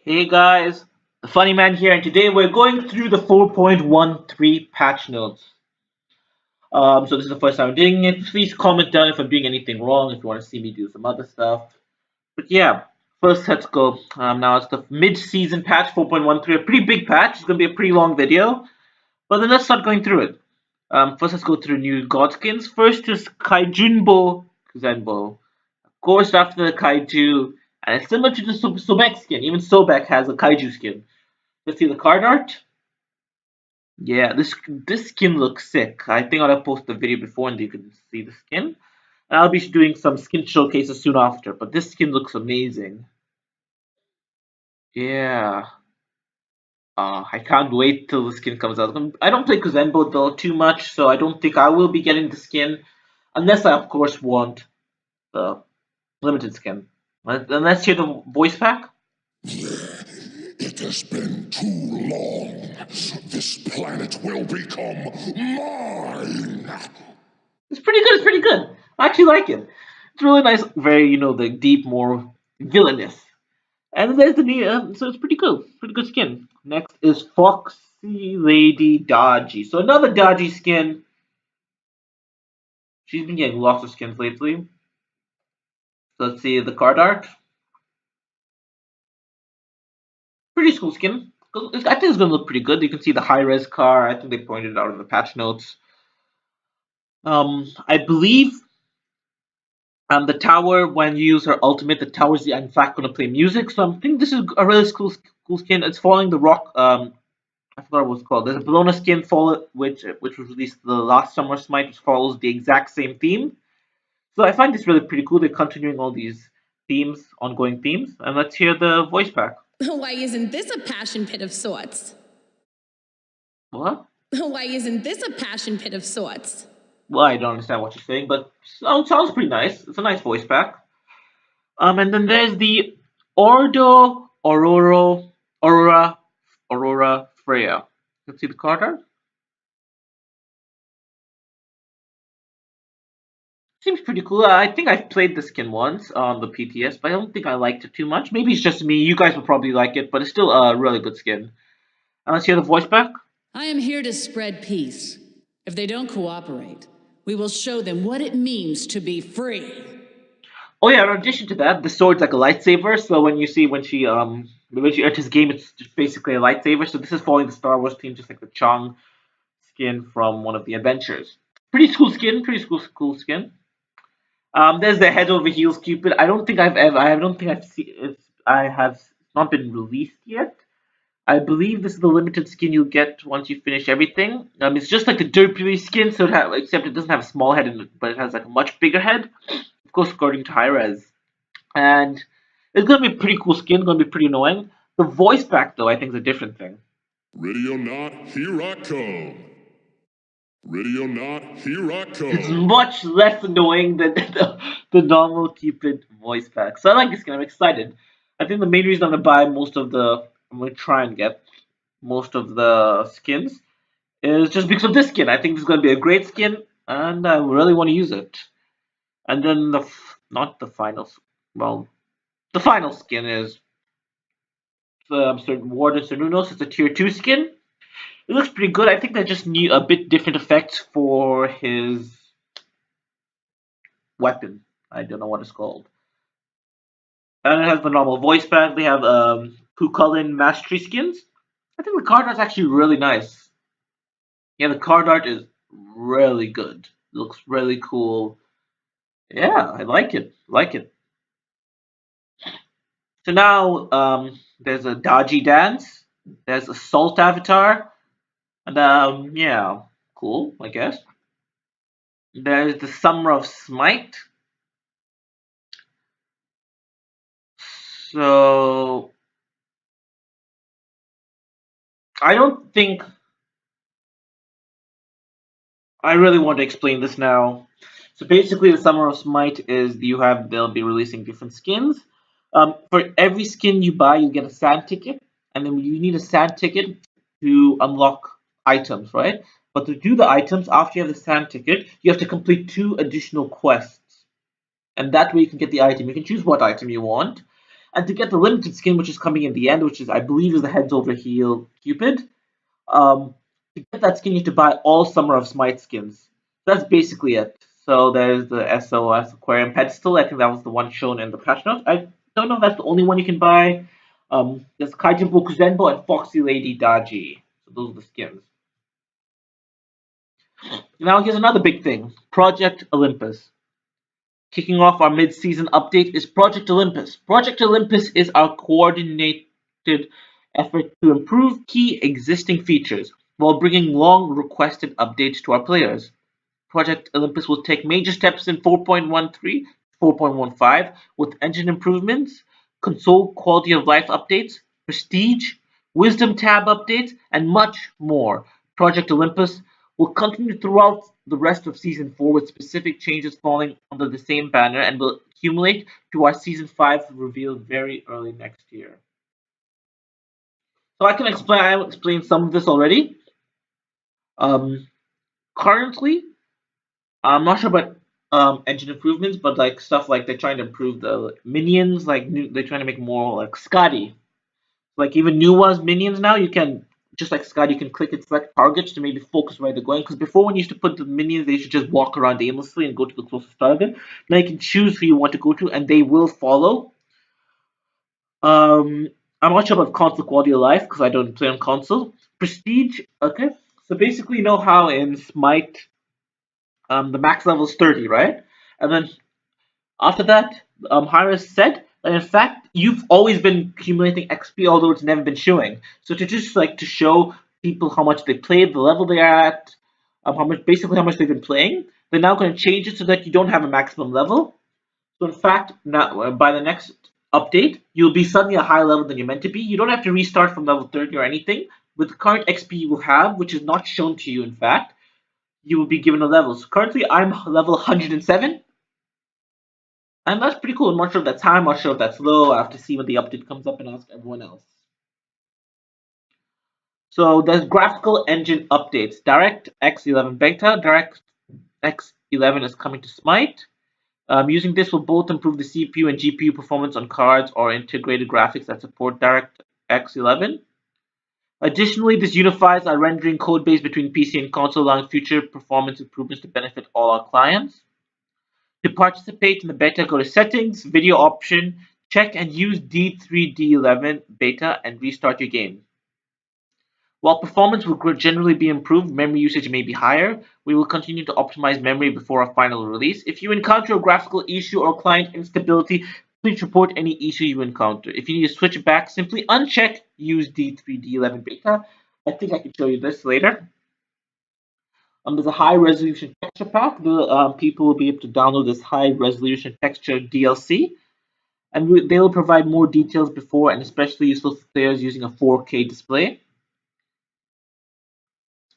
Hey guys, the Funny Man here, and today we're going through the 4.13 patch notes. So this is the first time I'm doing it. Please comment down if I'm doing anything wrong, if you want to see me do some other stuff. But yeah, first let's go. Now it's the mid-season patch 4.13, a pretty big patch. It's gonna be a pretty long video, but then let's start going through it. First let's go through new god skins. First is Kaijunbo Zenbo. Of course, after the Kaiju, and it's similar to the Sobek skin. Even Sobek has a Kaiju skin. Let's see the card art. Yeah, this skin looks sick. I think I'll post the video before and you can see the skin. And I'll be doing some skin showcases soon after, but this skin looks amazing. Yeah. I can't wait till the skin comes out. I don't play Kuzenbo though too much, so I don't think I will be getting the skin. Unless I of course want the limited skin. And let's hear the voice pack. It has been too long. This planet will become mine. It's pretty good. It's pretty good. I actually like it. It's really nice. Very, the deep, more villainous. And there's the new, so it's pretty cool. Pretty good skin. Next is Foxy Lady Dodgy. So another Dodgy skin. She's been getting lots of skins lately. So let's see the card art. Pretty cool skin. I think it's gonna look pretty good. You can see the high res car. I think they pointed it out in the patch notes. I believe the tower, when you use her ultimate, the tower is in fact going to play music. So I think this is a really cool skin. It's following the rock. I forgot what it's called. There's a Bologna skin follow, which was released the last summer Smite, which follows the exact same theme. So I find this really pretty cool. They're continuing all these themes, ongoing themes. And let's hear the voice pack. Why isn't this a passion pit of sorts? What? Why isn't this a passion pit of sorts? Well, I don't understand what you're saying, but sounds pretty nice. It's a nice voice pack. And then there's the Aurora Freya. Let's see the card art. Seems pretty cool. I think I've played the skin once on the PTS, but I don't think I liked it too much. Maybe it's just me. You guys will probably like it, but it's still a really good skin. And let's hear the voice back. I am here to spread peace. If they don't cooperate, we will show them what it means to be free. Oh yeah, in addition to that, the sword's like a lightsaber. So when she enters game, it's just basically a lightsaber. So this is following the Star Wars theme, just like the Chong skin from one of the adventures. Pretty cool skin. Pretty cool skin. There's the head over heels Cupid. I don't think I've seen it. I have not been released yet. I believe this is the limited skin you'll get once you finish everything. It's just like the Derpy skin, except it doesn't have a small head in it, but it has like a much bigger head. Of course, according to high res, and it's gonna be a pretty cool skin. Gonna be pretty annoying. The voice pack, though, I think is a different thing. Ready or not, here I come. Ready or not, here I come. It's much less annoying than the normal Cupid voice pack. So I like this skin. I'm excited. I think the main reason I'm gonna try and get most of the skins is just because of this skin. I think this is gonna be a great skin, and I really want to use it. And then not the final, well, the final skin is Warden Cernunos. It's a tier 2 skin. It looks pretty good. I think they just need a bit different effects for his weapon. I don't know what it's called. And it has the normal voice pack. They have Kukulin Mastery skins. I think the card art's actually really nice. Yeah, the card art is really good. It looks really cool. Yeah, I like it. Like it. So now there's a Dodgy Dance. There's a Salt Avatar. And yeah, cool, I guess. There's the Summer of Smite. So I don't think I really want to explain this now. So basically, the Summer of Smite is they'll be releasing different skins. For every skin you buy, you get a sand ticket, and then you need a sand ticket to unlock items, right? But to do the items after you have the sand ticket, you have to complete 2 additional quests, and that way you can get the item. You can choose what item you want, And to get the limited skin, which is coming in the end, which is I believe is the heads over heel Cupid, um, to get that skin, you have to buy all Summer of Smite skins. That's basically it. So there's the SOS Aquarium Pedestal. I think that was the one shown in the patch notes. I don't know if that's the only one you can buy. There's Kaijin Boku Zenbo and Foxy Lady Daji. So those are the skins. Now here's another big thing: Project Olympus. Kicking off our mid-season update is Project Olympus. Project Olympus is our coordinated effort to improve key existing features while bringing long-requested updates to our players. Project Olympus will take major steps in 4.13, 4.15 with engine improvements, console quality of life updates, prestige, wisdom tab updates, and much more. Project Olympus will continue throughout the rest of Season 4 with specific changes falling under the same banner and will accumulate to our Season 5 reveal very early next year. So I explained some of this already. Um, Currently, I'm not sure about engine improvements, but like stuff like they're trying to improve the minions, they're trying to make more like Scotty. Like even new ones minions now, you can just like Scotty, you can click and select targets to maybe focus where they're going. Because before when you used to put the minions, they should just walk around aimlessly and go to the closest target. Now you can choose who you want to go to, and they will follow. Um, I'm not sure about console quality of life because I don't play on console. Prestige, okay. So basically, you know how in Smite, the max level is 30, right? And then after that, Harris said that in fact you've always been accumulating XP, although it's never been showing. So to just like to show people how much they played, the level they're at, how much they've been playing, they're now going to change it so that you don't have a maximum level. So in fact, now by the next update, you'll be suddenly a higher level than you're meant to be. You don't have to restart from level 30 or anything. With the current XP you will have, which is not shown to you, in fact, you will be given a level. So currently, I'm level 107. And that's pretty cool. I'm not sure if that's high, I'm not sure if that's low. I have to see when the update comes up and ask everyone else. So there's graphical engine updates. DirectX 11 beta, DirectX 11 is coming to Smite. Using this will both improve the CPU and GPU performance on cards or integrated graphics that support DirectX 11. Additionally, this unifies our rendering code base between PC and console, allowing future performance improvements to benefit all our clients. To participate in the beta, go to Settings, Video Option, check and use D3D11 beta and restart your game. While performance will generally be improved, memory usage may be higher. We will continue to optimize memory before our final release. If you encounter a graphical issue or client instability, please report any issue you encounter. If you need to switch back, simply uncheck use D3D11 beta. I think I can show you this later. There's a high resolution texture pack. The people will be able to download this high resolution texture DLC, and they will provide more details before and especially useful for players using a 4K display.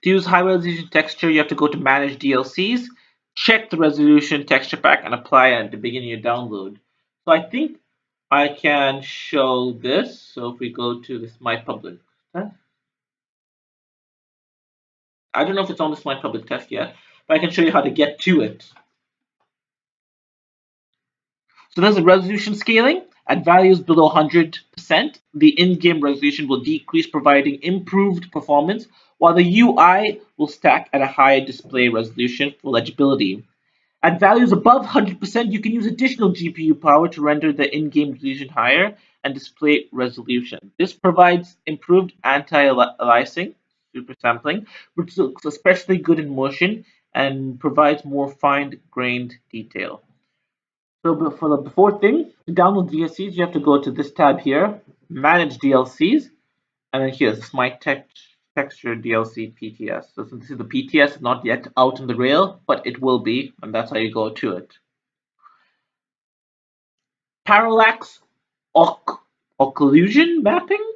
To use high resolution texture, you have to go to Manage DLCs, check the resolution texture pack, and apply it at the beginning of your download. So I think I can show this. So if we go to this My Public test, I don't know if it's on this My Public test yet, but I can show you how to get to it. So there's a resolution scaling. At values below 100%, the in-game resolution will decrease, providing improved performance, while the UI will stack at a higher display resolution for legibility. At values above 100%, you can use additional GPU power to render the in-game resolution higher and display resolution. This provides improved anti-aliasing, super sampling, which looks especially good in motion and provides more fine-grained detail. So for the before thing, to download DLCs, you have to go to this tab here, Manage DLCs, and then here's Smite Texture DLC PTS. So since this is the PTS, it's not yet out on the rail, but it will be, and that's how you go to it. Parallax occlusion mapping?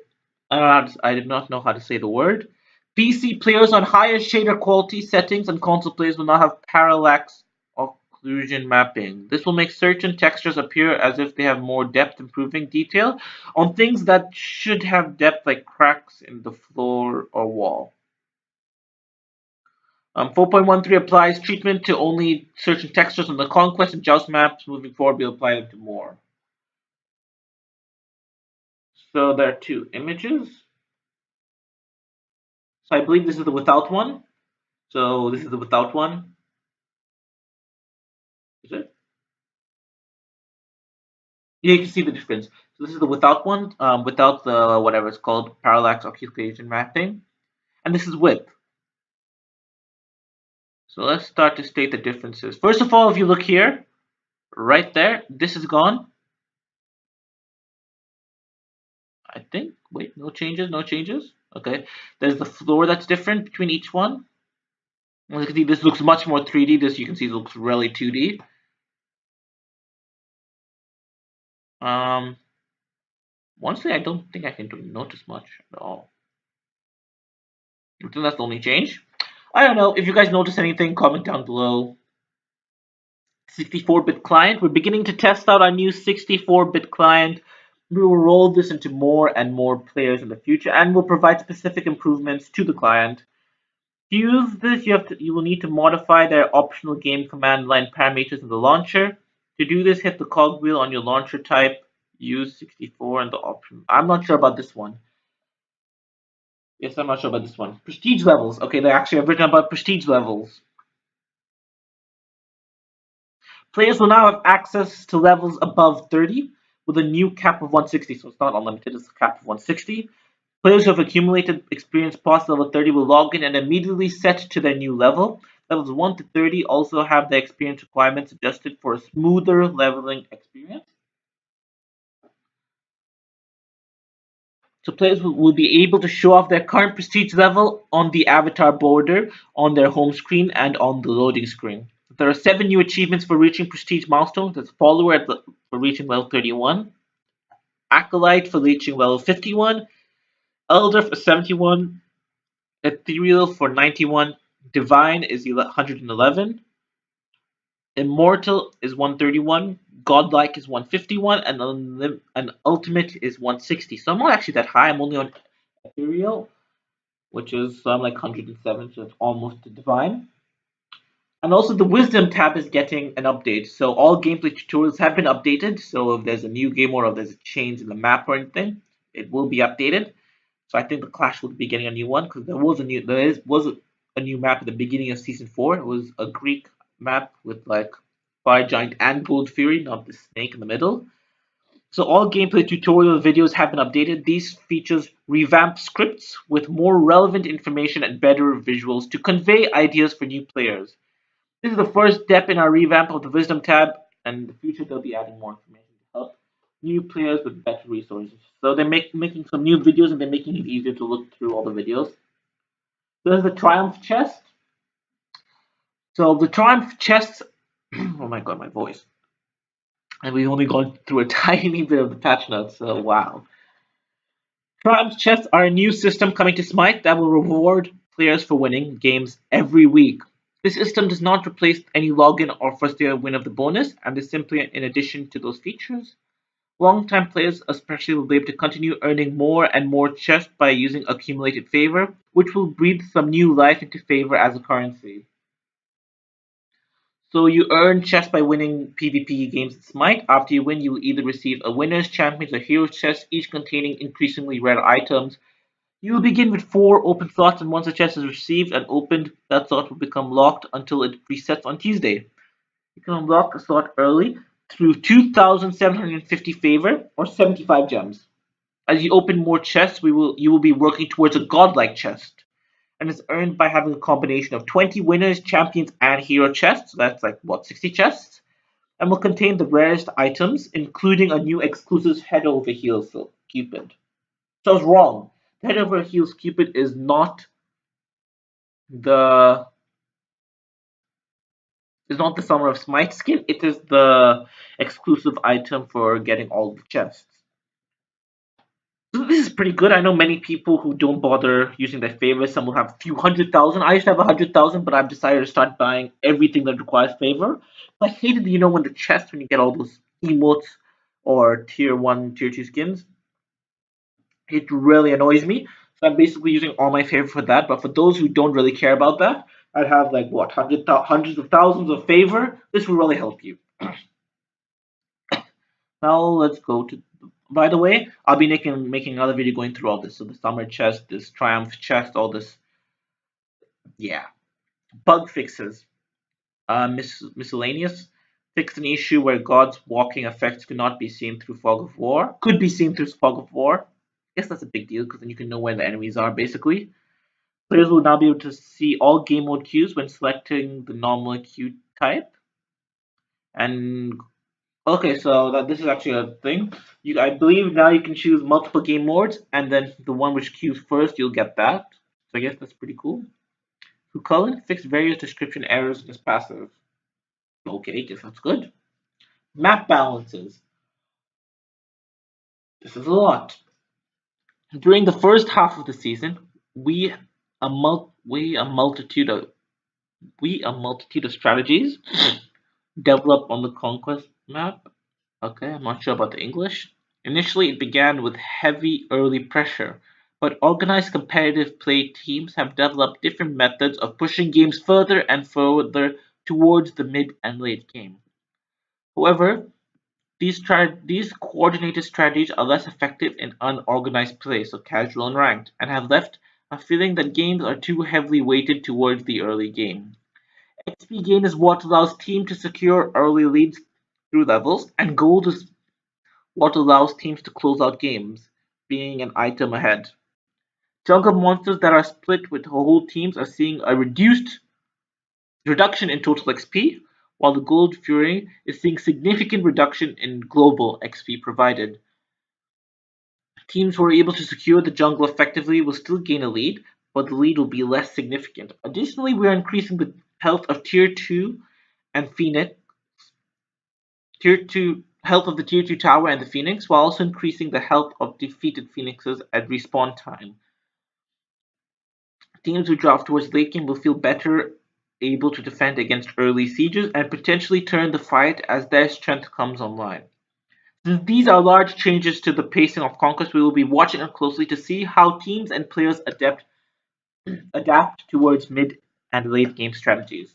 I did not know how to say the word. PC players on higher shader quality settings and console players will now have parallax occlusion mapping. This will make certain textures appear as if they have more depth, improving detail on things that should have depth, like cracks in the floor or wall. 4.13 applies treatment to only certain textures on the conquest and joust maps. Moving forward, we'll apply them to more. So there are two images. So I believe this is the without one. So this is the without one. Is it? Yeah, you can see the difference. So this is the without one, without the whatever it's called, parallax occlusion mapping, and this is with. So let's start to state the differences. First of all, if you look here, right there, this is gone. I think. Wait, no changes, no changes. Okay, there's the floor that's different between each one. As you can see, this looks much more 3D. This you can see looks really 2D. Um, Honestly, I don't think I can notice much at all. I think that's the only change. I don't know. If you guys notice anything, comment down below. 64-bit client. We're beginning to test out our new 64-bit client. We will roll this into more and more players in the future, and we'll provide specific improvements to the client. To use this, you will need to modify their optional game command line parameters in the launcher. To do this, hit the cogwheel on your launcher type. Use 64 and the option. I'm not sure about this one. Yes, I'm not sure about this one. Prestige levels. Okay, they actually have written about prestige levels. Players will now have access to levels above 30 with a new cap of 160. So it's not unlimited, it's a cap of 160. Players who have accumulated experience past level 30 will log in and immediately set to their new level. Levels 1 to 30 also have their experience requirements adjusted for a smoother leveling experience. So players will be able to show off their current prestige level on the avatar border, on their home screen, and on the loading screen. There are 7 new achievements for reaching prestige milestones. There's follower for reaching level 31, acolyte for reaching level 51, elder for 71, ethereal for 91, divine is 111, immortal is 131, godlike is 151, and ultimate is 160. So I'm not actually that high. I'm only on ethereal, which is so I'm like 107, so it's almost to divine. And also the wisdom tab is getting an update. So all gameplay tutorials have been updated. So if there's a new game or if there's a change in the map or anything, it will be updated. So I think the Clash will be getting a new one because was a new map at the beginning of season 4. It was a Greek map with like Fire Giant and Gold Fury, not the snake in the middle. So all gameplay tutorial videos have been updated. These features revamp scripts with more relevant information and better visuals to convey ideas for new players. This is the first step in our revamp of the Wisdom tab, and in the future they'll be adding more information to help new players with better resources. So they're making some new videos and they're making it easier to look through all the videos. There's the Triumph chest. So the Triumph chest, oh my god, my voice. And we've only gone through a tiny bit of the patch notes, so wow. Triumph chests are a new system coming to Smite that will reward players for winning games every week. This system does not replace any login or first year win of the bonus, and is simply in addition to those features. Long-time players especially will be able to continue earning more and more chests by using accumulated favor, which will breathe some new life into favor as a currency. So you earn chests by winning PvP games in Smite. After you win, you will either receive a winner's, champions, or hero's chest, each containing increasingly rare items. You will begin with 4 open slots, and once a chest is received and opened, that slot will become locked until it resets on Tuesday. You can unlock a slot early through 2,750 favor or 75 gems. As you open more chests, you will be working towards a godlike chest, and it's earned by having a combination of 20 winners, champions, and hero chests. So that's like what 60 chests, and will contain the rarest items, including a new exclusive head over heels Cupid. So I was wrong. The head over heels Cupid the is not the Summer of Smite skin. It is the exclusive item for getting all the chests. So this is pretty good. I know many people who don't bother using their favors. Some will have a few 100,000. I used to have 100,000, but I've decided to start buying everything that requires favor. I hated, when the chest, when you get all those emotes or tier 1, tier 2 skins, it really annoys me. So I'm basically using all my favor for that. But for those who don't really care about that, I'd have like what hundreds of thousands of favor. This will really help you. Now let's go to By the way, I'll be making another video going through all this. So the summer chest, this triumph chest, all this. Yeah, bug fixes. Miscellaneous fixed an issue where God's walking effects could not be seen through fog of war. Could be seen through fog of war. I guess that's a big deal because then you can know where the enemies are basically. Players will now be able to see all game mode queues when selecting the normal queue type. And okay, so that this is actually a thing. I believe now you can choose multiple game modes, and then the one which queues first, you'll get that. So I guess that's pretty cool. Cullen fixed various description errors in his passive. Okay, guess that's good. Map balances. This is a lot. During the first half of the season, we a multitude of strategies developed on the conquest map. Okay, I'm not sure about the English. Initially, it began with heavy early pressure, but organized competitive play teams have developed different methods of pushing games further and further towards the mid and late game. However, these coordinated strategies are less effective in unorganized play, so casual and ranked, and have left a feeling that games are too heavily weighted towards the early game. XP gain is what allows teams to secure early leads through levels, and gold is what allows teams to close out games, being an item ahead. Jungle monsters that are split with whole teams are seeing a reduction in total XP, while the Gold Fury is seeing significant reduction in global XP provided. Teams who are able to secure the jungle effectively will still gain a lead, but the lead will be less significant. Additionally, we are increasing the health of Tier 2 and Phoenix, Tier 2 health of the Tier 2 tower and the Phoenix, while also increasing the health of defeated Phoenixes at respawn time. Teams who drop towards late game will feel better able to defend against early sieges and potentially turn the fight as their strength comes online. Since these are large changes to the pacing of Conquest, we will be watching it closely to see how teams and players adapt towards mid and late game strategies.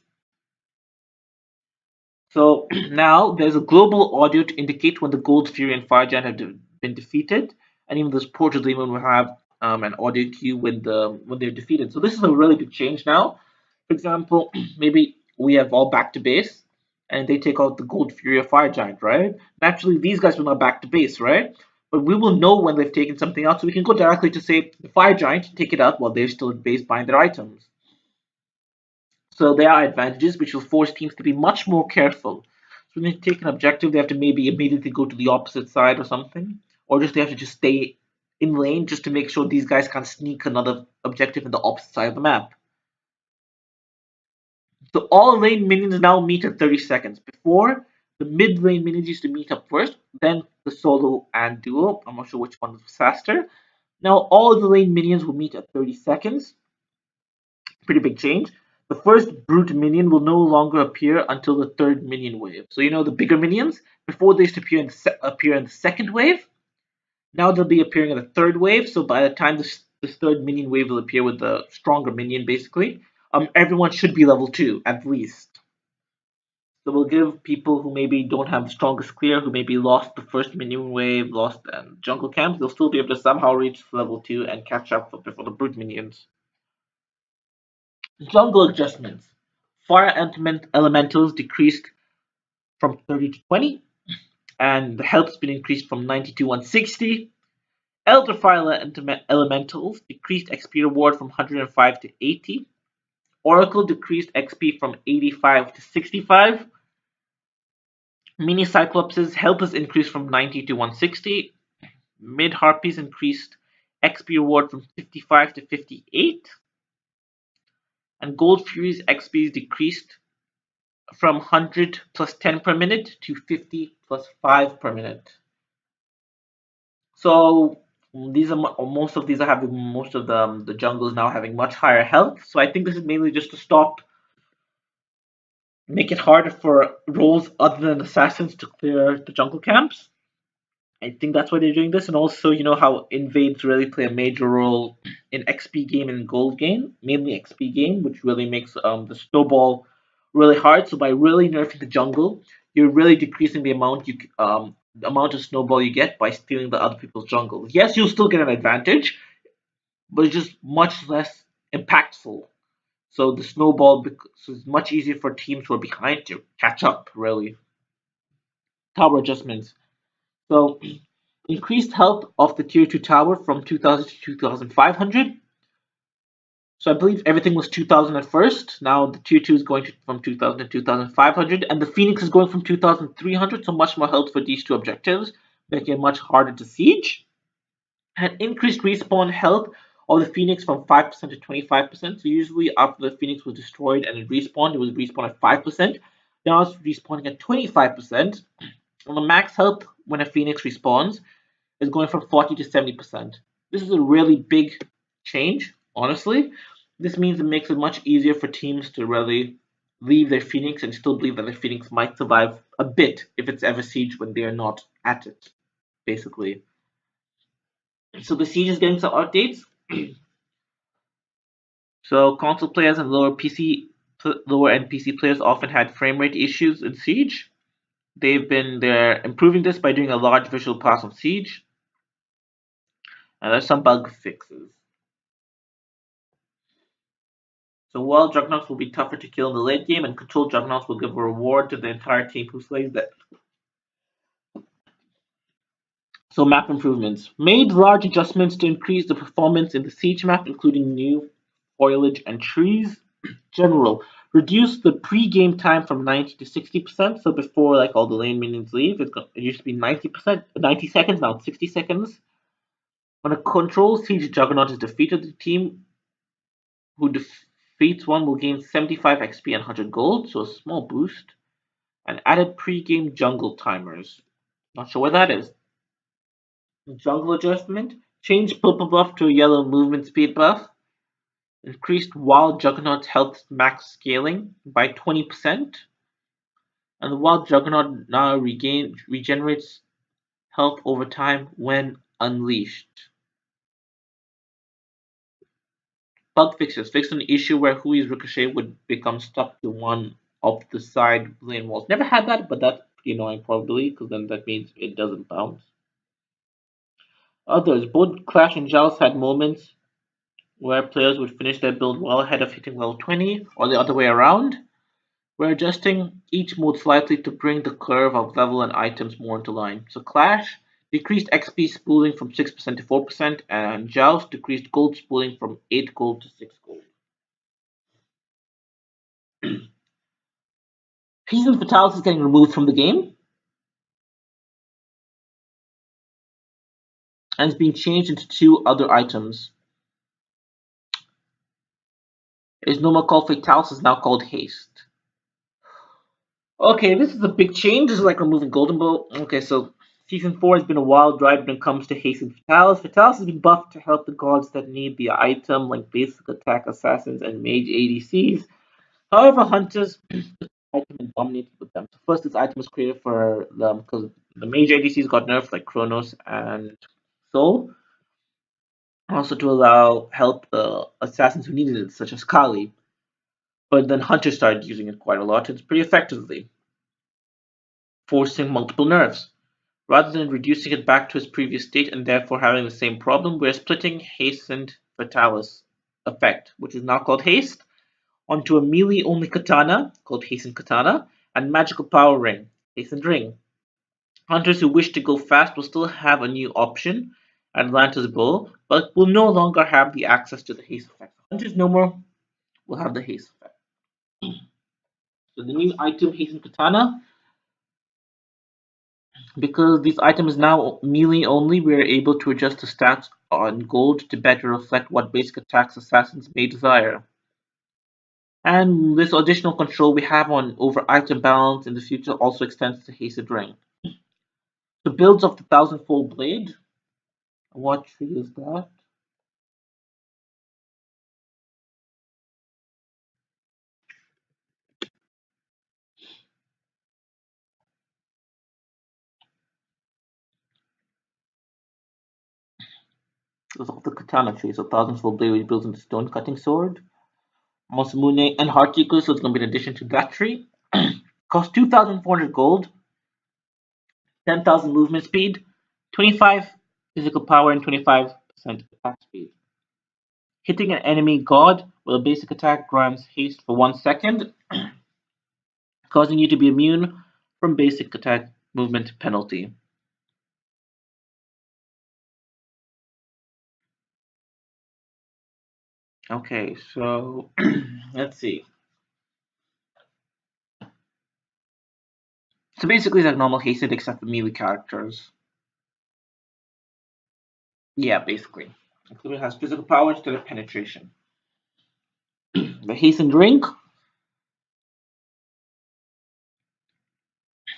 So now there's a global audio to indicate when the Gold Fury and Fire Giant have been defeated, and even the Portal Demon will have an audio cue when they're defeated. So this is a really big change now. For example, maybe we have all back to base, and they take out the Gold Fury or Fire Giant, right? Naturally, these guys will not back to base, right? But we will know when they've taken something out, so we can go directly to say the Fire Giant, take it out while they're still at base buying their items. So there are advantages which will force teams to be much more careful. So when they take an objective, they have to maybe immediately go to the opposite side or something, or just they have to just stay in lane just to make sure these guys can't sneak another objective in the opposite side of the map. So all lane minions now meet at 30 seconds. Before, the mid lane minions used to meet up first, then the solo and duo. I'm not sure which one was faster. Now all the lane minions will meet at 30 seconds. Pretty big change. The first brute minion will no longer appear until the third minion wave. So you know the bigger minions before they used to appear in the second wave. Now they'll be appearing in the third wave. So by the time this third minion wave will appear with the stronger minion, basically, everyone should be level 2 at least. So we'll give people who maybe don't have the strongest clear, who maybe lost the first minion wave, lost jungle camps, they'll still be able to somehow reach level 2 and catch up before the brute minions. Jungle adjustments. Fire elementals decreased from 30 to 20, and the health's been increased from 90 to 160. Elder Fire elementals decreased XP reward from 105 to 80. Oracle decreased XP from 85 to 65. Mini Cyclopses health is increased from 90 to 160. Mid Harpies increased XP reward from 55 to 58. And Gold Fury's XP is decreased from 100 plus 10 per minute to 50 plus 5 per minute. So these are most of these are having most of the jungles now having much higher health. So I think this is mainly just to make it harder for roles other than assassins to clear the jungle camps. I think that's why they're doing this, and also you know how invades really play a major role in XP game and gold game, mainly XP game, which really makes the snowball really hard. So by really nerfing the jungle, you're really decreasing the amount the amount of snowball you get by stealing the other people's jungle. Yes, you'll still get an advantage, but it's just much less impactful. So the snowball so it's much easier for teams who are behind to catch up, really. Tower adjustments. So increased health of the tier 2 tower from 2000 to 2500. So I believe everything was 2000 at first. Now the tier 2 is going from 2000 to 2500, and the Phoenix is going from 2300, so much more health for these two objectives, making it much harder to siege. And increased respawn health of the Phoenix from 5% to 25%. So usually after the Phoenix was destroyed and it respawned, it was respawned at 5%. Now it's respawning at 25%. And the max health when a Phoenix respawns is going from 40 to 70%. This is a really big change, honestly. This means it makes it much easier for teams to really leave their Phoenix and still believe that their Phoenix might survive a bit if it's ever siege when they are not at it, basically. So the siege is getting some updates. So console players and lower end PC players often had frame rate issues in Siege. They're improving this by doing a large visual pass on Siege, and there's some bug fixes. So while Juggernauts will be tougher to kill in the late game, and controlled Juggernauts will give a reward to the entire team who slays them. So map improvements. Made large adjustments to increase the performance in the Siege map, including new foliage and trees. General. Reduce the pre-game time from 90 to 60%. So before like all the lane minions leave, it used to be 90%, 90 seconds, now it's 60 seconds. When a control Siege Juggernaut is defeated, the team who defeats one will gain 75 XP and 100 gold, so a small boost. And added pre-game jungle timers. Not sure what that is. Jungle adjustment. Change purple buff to a yellow movement speed buff. Increased Wild Juggernaut's health max scaling by 20%. And the Wild Juggernaut now regenerates health over time when unleashed. Bug fixes. Fixed an issue where Hui's Ricochet would become stuck to one of the side lane walls. Never had that, but that's pretty annoying probably, because then that means it doesn't bounce. Others, both Clash and Joust had moments where players would finish their build well ahead of hitting level 20, or the other way around. We're adjusting each mode slightly to bring the curve of level and items more into line. So Clash decreased XP spooling from 6% to 4%, and Joust decreased gold spooling from 8 gold to 6 gold. Season Fatalis is getting removed from the game, and it's being changed into two other items. It is no more called Fatalis, it's now called Haste. Okay, this is a big change. This is like removing Golden Bow. Okay, so Season 4 has been a wild ride when it comes to Haste and Fatalis. Fatalis has been buffed to help the gods that need the item, like basic attack assassins and mage ADCs. However, hunters item and dominated with them. So first, this item was created for them because the mage ADCs got nerfed, like Kronos and Soul. Also to allow help the assassins who needed it, such as Kali. But then hunters started using it quite a lot, and pretty effectively, forcing multiple nerfs. Rather than reducing it back to its previous state and therefore having the same problem, we're splitting Hastened Fatalis effect, which is now called Haste, onto a melee-only katana, called Hastened Katana, and magical power ring, Hastened Ring. Hunters who wish to go fast will still have a new option, Atlanta's Bow, but will no longer have the access to the haste effect. Hunters no more will have the haste effect. So the new item, Hastened Katana, because this item is now melee only, we are able to adjust the stats on gold to better reflect what basic attacks assassins may desire. And this additional control we have on over item balance in the future also extends to Hastened Ring. The builds of the Thousandfold Blade. What tree is that? It's of the Katana tree, so Thousandfold Blade which builds into Stone Cutting Sword. Masamune and Hearteagle, so it's going to be an addition to that tree. Cost 2,400 gold. 10,000 movement speed, 25 physical power, and 25% attack speed. Hitting an enemy god with a basic attack grants haste for 1 second, causing you to be immune from basic attack movement penalty. Okay, so let's see. So basically, it's like normal haste except for melee characters. Yeah, basically. Except it has physical power instead of penetration. The hastened drink.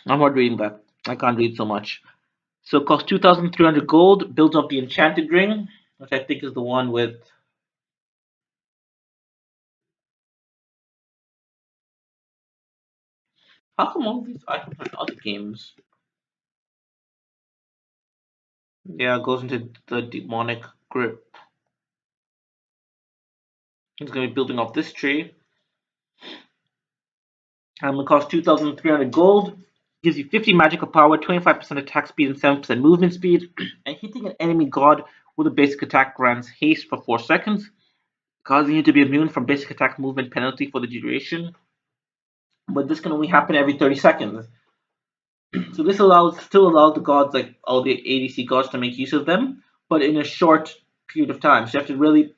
I'm not reading that. I can't read so much. So it costs 2,300 gold. Builds up the enchanted ring, which I think is the one with. How come all these items are in other games? Yeah, it goes into the demonic grip. It's going to be building up this tree. And it costs 2,300 gold. Gives you 50 magical power, 25% attack speed, and 7% movement speed. And hitting an enemy god with a basic attack grants haste for 4 seconds, causing you to be immune from basic attack movement penalty for the duration. But this can only happen every 30 seconds. So this still allows the gods, like all the ADC gods, to make use of them, but in a short period of time. So you have to really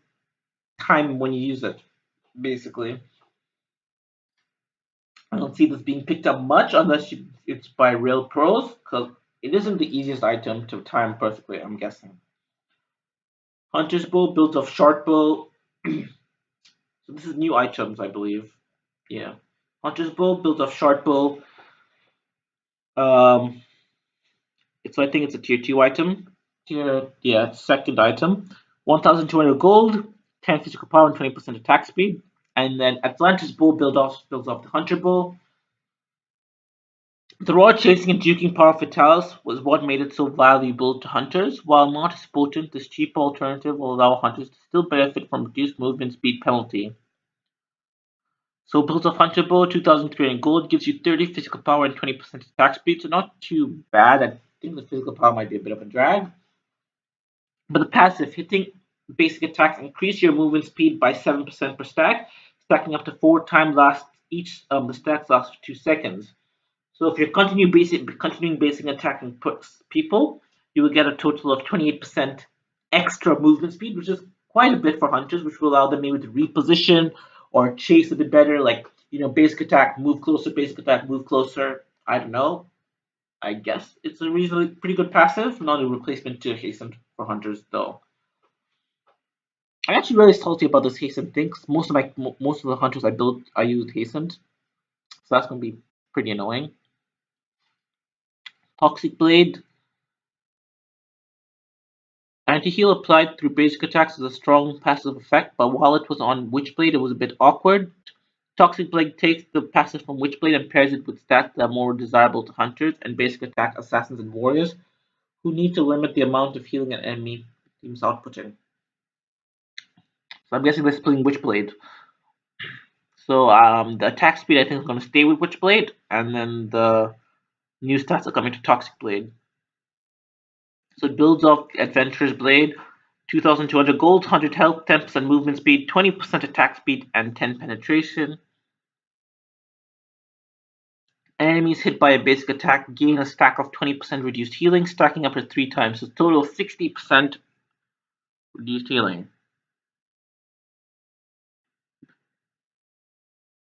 time when you use it, basically. I don't see this being picked up much unless it's by real pros, because it isn't the easiest item to time perfectly, I'm guessing. Hunter's Bow builds off Short Bow. So this is new items, I believe. Yeah. Hunter's Bow builds off Short Bow. Um, so I think it's a tier 2 item. Yeah, second item. 1,200 gold, 10 physical power, and 20% attack speed. And then Atlantis Bow builds off the Hunter Bow. The raw chasing and duking power of Fatalis was what made it so valuable to hunters. While not as potent, this cheaper alternative will allow hunters to still benefit from reduced movement speed penalty. So builds off Hunter Bow, 2,300 gold, gives you 30 physical power and 20% attack speed, so not too bad. I think the physical power might be a bit of a drag. But the passive, hitting basic attacks increase your movement speed by 7% per stack, stacking up to 4 times each the stacks last for 2 seconds. So if you're continuing basic attacking people, you will get a total of 28% extra movement speed, which is quite a bit for hunters, which will allow them maybe to reposition or chase a bit better, like basic attack, move closer, basic attack, move closer. I don't know. I guess it's a reasonably pretty good passive, not a replacement to hasten for hunters though. I'm actually very salty about this hastened thing, 'cause most of the hunters I built I used hastened, so that's gonna be pretty annoying. Toxic Blade. Anti-heal applied through basic attacks is a strong passive effect, but while it was on Witchblade, it was a bit awkward. Toxic Blade takes the passive from Witchblade and pairs it with stats that are more desirable to hunters and basic attack assassins and warriors, who need to limit the amount of healing an enemy team's outputting. So I'm guessing they're splitting Witchblade. So the attack speed I think is going to stay with Witchblade, and then the new stats are coming to Toxic Blade. So it builds off Adventurer's Blade, 2,200 gold, 100 health, 10% movement speed, 20% attack speed, and 10 penetration. Enemies hit by a basic attack gain a stack of 20% reduced healing, stacking up to 3 times. So total 60% reduced healing.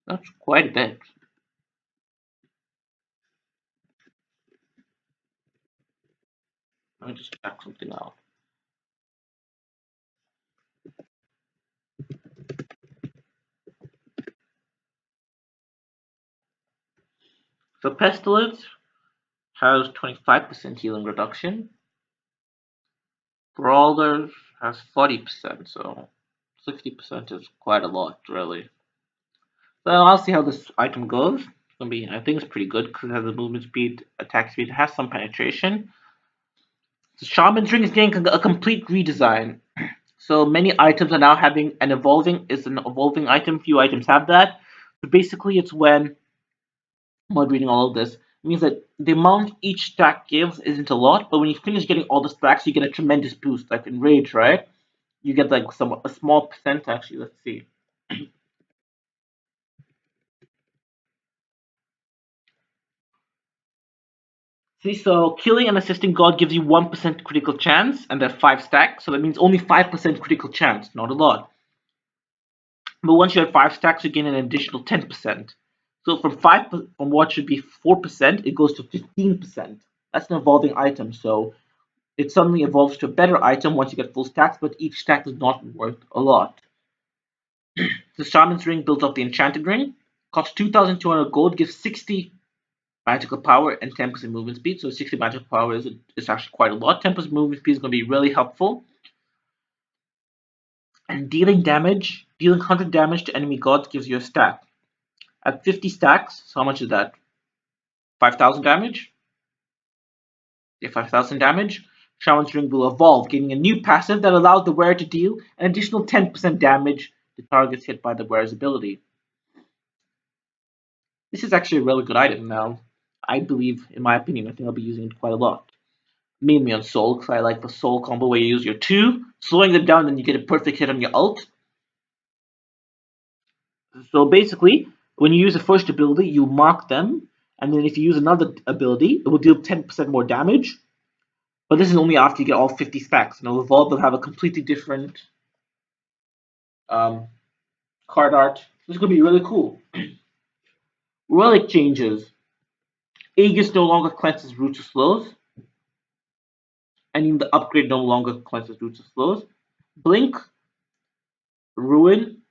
That's quite a bit. Let me just check something out. So Pestilence has 25% healing reduction. Brawler has 40%, so 60% is quite a lot, really. So I'll see how this item goes. It's gonna be, I think it's pretty good because it has a movement speed, attack speed, it has some penetration. So Shaman's Ring is getting a complete redesign. So many items are now having it's an evolving item. Few items have that. So basically, it's when I'm not reading all of this. means that the amount each stack gives isn't a lot, but when you finish getting all the stacks, you get a tremendous boost. Like in Rage, right? You get like a small percent actually. Let's see. See, so killing and assisting God gives you 1% critical chance, and there are 5 stacks, so that means only 5% critical chance, not a lot. But once you have 5 stacks, you gain an additional 10%. So from what should be 4%, it goes to 15%. That's an evolving item, so it suddenly evolves to a better item once you get full stacks, but each stack is not worth a lot. The Shaman's Ring builds up the Enchanted Ring, costs 2,200 gold, gives 60 magical power and 10% movement speed. So 60 magical power is actually quite a lot. 10% movement speed is going to be really helpful. And dealing 100 damage to enemy gods gives you a stack. At 50 stacks, so how much is that? 5,000 damage? Yeah, 5,000 damage. Shaman's Ring will evolve, gaining a new passive that allows the wearer to deal an additional 10% damage to targets hit by the wearer's ability. This is actually a really good item now. I believe, in my opinion, I think I'll be using it quite a lot. Mainly on Soul, because I like the Soul combo where you use your 2, slowing them down, then you get a perfect hit on your ult. So basically, when you use the first ability, you mark them, and then if you use another ability, it will deal 10% more damage. But this is only after you get all 50 stacks, and Evolve will have a completely different um, card art. This is going to be really cool. Relic changes. Aegis no longer cleanses roots of slows, and even the upgrade no longer cleanses roots of slows. Blink, Ruin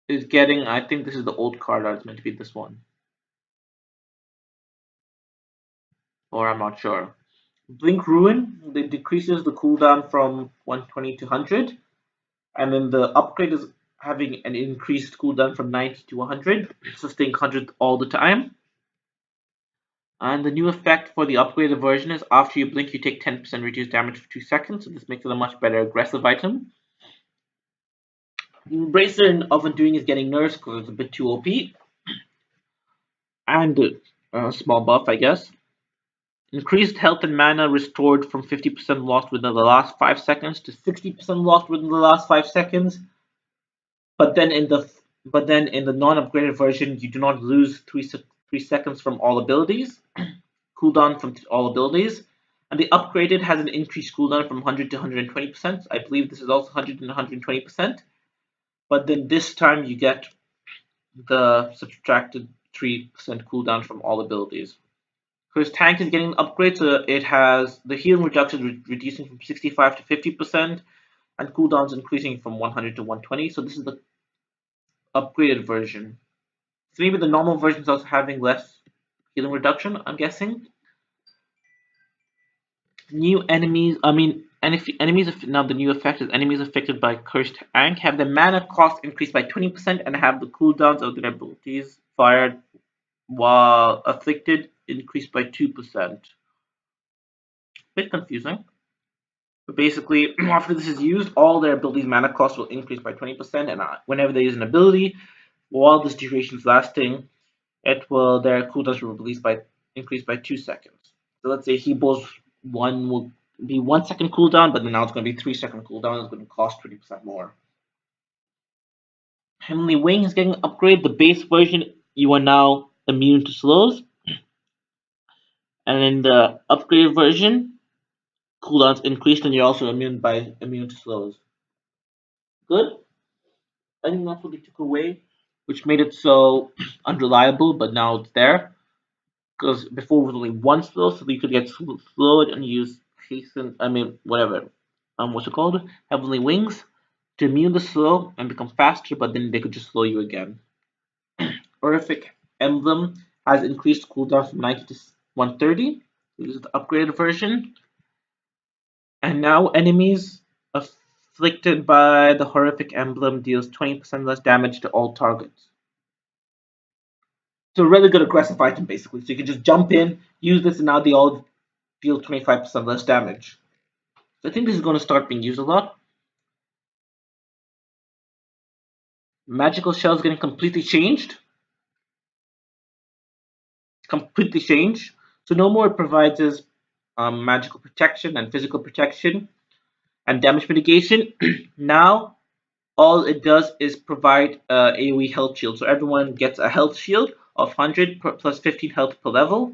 is getting, I think this is the old card art, it's meant to be this one. Or I'm not sure. Blink Ruin, it decreases the cooldown from 120 to 100, and then the upgrade is having an increased cooldown from 90 to 100, so staying 100 all the time. And the new effect for the upgraded version is after you blink, you take 10% reduced damage for 2 seconds, so this makes it a much better aggressive item. The Embracer of Undoing is getting nerfed because it's a bit too OP, and a small buff, I guess. Increased health and mana restored from 50% lost within the last 5 seconds to 60% lost within the last 5 seconds. But then in the non-upgraded version, you do not lose 3 seconds from all abilities, cooldown from all abilities. And the upgraded has an increased cooldown from 100 to 120%. I believe this is also 100 and 120%. But then this time you get the subtracted 3% cooldown from all abilities. His tank is getting an upgrade, so it has the healing reduction reducing from 65 to 50%, and cooldowns increasing from 100 to 120. So this is the upgraded version. So maybe the normal version is also having less healing reduction, I'm guessing. New enemies, and if enemies, now the new effect is enemies affected by cursed tank have their mana cost increased by 20% and have the cooldowns of their abilities fired while afflicted increased by 2%. Bit confusing. But basically, after this is used, all their abilities' mana cost will increase by 20%, and whenever they use an ability, while this duration is lasting, their cooldowns will release by increase by 2 seconds. So let's say Hebo's one will be 1 second cooldown, but then now it's going to be 3 second cooldown. It's going to cost 20% more. Heavenly Wing is getting an upgrade. The base version, you are now immune to slows, and in the upgraded version, cooldowns increased, and you're also immune to slows. Good. I think that's what they took away, which made it so unreliable, but now it's there. Because before it was only one slow, so you could get slowed and use hasten, whatever. What's it called? Heavenly Wings to immune the slow and become faster, but then they could just slow you again. Horrific Emblem has increased cooldown from 90 to 130. This is the upgraded version. And now enemies afflicted by the Horrific Emblem deals 20% less damage to all targets. It's a really good aggressive item, basically. So you can just jump in, use this, and now they all deal 25% less damage. So I think this is going to start being used a lot. Magical Shell is getting completely changed. completely changed. So no more it provides us magical protection and physical protection and damage mitigation. Now all it does is provide AoE health shield. So everyone gets a health shield of 100 plus 15 health per level.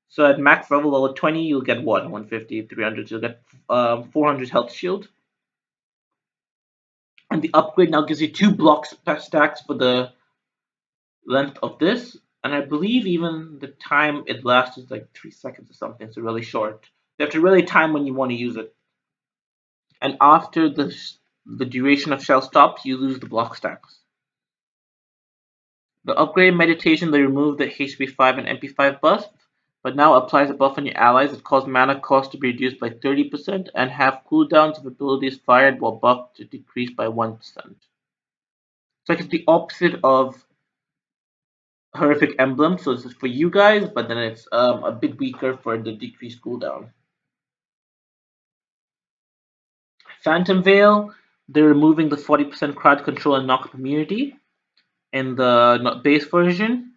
So at max level 20, you'll get what? 150, 300. You'll get 400 health shield. And the upgrade now gives you 2 blocks stacks for the length of this. And I believe even the time it lasts is like 3 seconds or something. So really short. You have to really time when you want to use it. And after the duration of shell stops, you lose the block stacks. The upgrade meditation, they removed the HP5 and MP5 buff, but now applies a buff on your allies that cause mana cost to be reduced by 30% and have cooldowns of abilities fired while buffed to decrease by 1%. So it's the opposite of Horrific Emblem, so this is for you guys, but then it's a bit weaker for the decreased cooldown. Phantom Veil, they're removing the 40% crowd control and knock immunity in the base version,